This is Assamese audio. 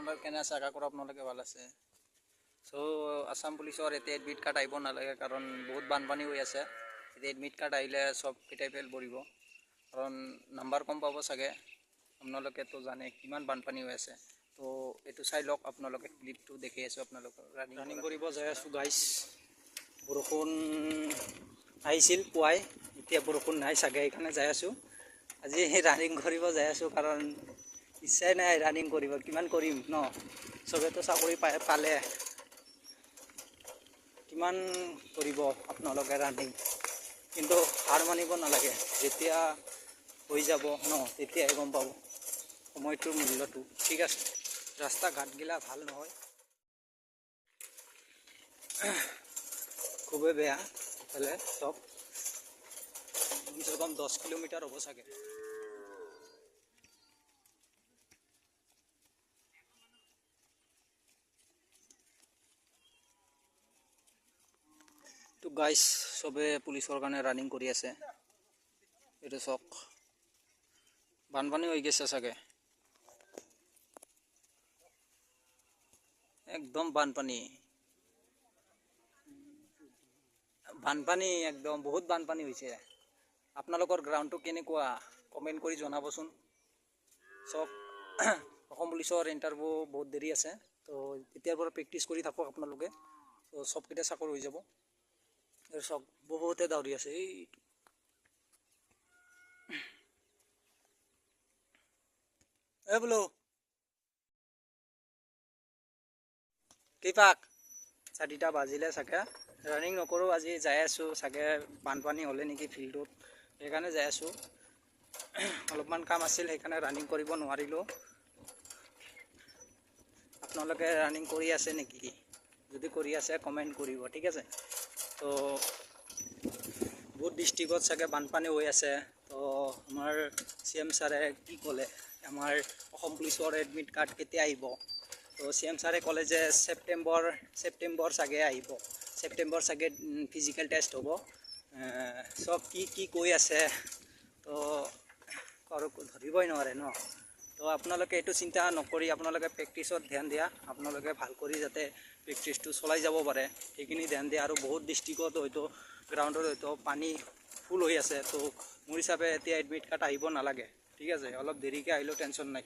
আপোনালোকে কেনে আছে? আশা কৰোঁ আপোনালোকে ভাল আছে। চ' আসাম পুলিচৰ এতিয়া এডমিট কাৰ্ড আহিব নালাগে, কাৰণ বহুত বানপানী হৈ আছে। এতিয়া এডমিট কাৰ্ড আহিলে চব কেইটাই ফেল পৰিব, কাৰণ নাম্বাৰ কম পাব চাগে। আপোনালোকেতো জানে কিমান বানপানী হৈ আছে। তো এইটো চাই লওক, আপোনালোকে ক্লিপটো দেখি আছোঁ। আপোনালোকৰ ৰানিং কৰিব যাই আছোঁ গাইছ। বৰষুণ আহিছিল পুৱাই, এতিয়া বৰষুণ নাই চাগে, সেইকাৰণে যাই আছোঁ। আজি ৰানিং কৰিব যাই আছোঁ, কাৰণ ইচ্ছাই নাই ৰানিং কৰিব, কিমান কৰিম ন। চবেতো চাকৰি পালে, কিমান কৰিব আপোনালোকে ৰানিং। কিন্তু হাৰ মানিব নালাগে, যেতিয়া হৈ যাব ন তেতিয়াই গম পাব সময়টোৰ মূল্যটো। ঠিক আছে, ৰাস্তা ঘাটগিলা ভাল নহয়, খুবেই বেয়া। এইফালে চব কমচে কম 10 কিলোমিটাৰ হ'ব চাগে। তো গাইছ, চবে পুলিচৰ কাৰণে ৰানিং কৰি আছে। এইটো চাওক, বানপানী হৈ গৈছে চাগে, একদম বানপানী। বানপানী একদম বহুত বানপানী হৈছে। আপোনালোকৰ গ্ৰাউণ্ডটো কেনেকুৱা কমেণ্ট কৰি জনাবচোন। চব অসম পুলিচৰ ইণ্টাৰভিউ বহুত দেৰি আছে, তো এতিয়াৰ পৰা প্ৰেক্টিচ কৰি থাকক আপোনালোকে, তো চবকেইটা চাকৰি হৈ যাব। চব বহুতে দৌৰি আছে। এই বোলো কেইপাক 4টা বাজিলে চাগে। ৰানিং নকৰোঁ আজি, যাই আছোঁ চাগে। বানপানী হ'লে নেকি ফিল্ডটোত, সেইকাৰণে যাই আছোঁ। অলপমান কাম আছিল, সেইকাৰণে ৰানিং কৰিব নোৱাৰিলোঁ। আপোনালোকে ৰানিং কৰি আছে নেকি? যদি কৰি আছে কমেণ্ট কৰিব, ঠিক আছে। তো বহুত ডিষ্ট্ৰিক্টত চাগে বানপানী হৈ আছে। তো আমাৰ CM ছাৰে কি ক'লে, আমাৰ অসম পুলিচৰ এডমিট কাৰ্ড কেতিয়া আহিব? তো CM ছাৰে ক'লে যে ছেপ্টেম্বৰ চাগে আহিব। ছেপ্টেম্বৰ চাগে ফিজিকেল টেষ্ট হ'ব। চব কি কৈ আছে, তো আৰু ধৰিবই নোৱাৰে ন। তো আপোনালোকে এইটো চিন্তা নকৰি আপোনালোকে প্ৰেক্টিছত ধ্যান দিয়া। আপোনালোকে ভাল কৰি যাতে প্ৰেক্টিছটো চলাই যাব পাৰে, সেইখিনি ধ্যান দিয়া। আৰু বহুত ডিষ্ট্ৰিক্টত হয়তো গ্ৰাউণ্ডত হয়তো পানী ফুল হৈ আছে। তো মোৰ হিচাপে এতিয়া এডমিট কাৰ্ড আহিব নালাগে, ঠিক আছে। অলপ দেৰিকৈ আহিলেও টেনশ্যন নাই।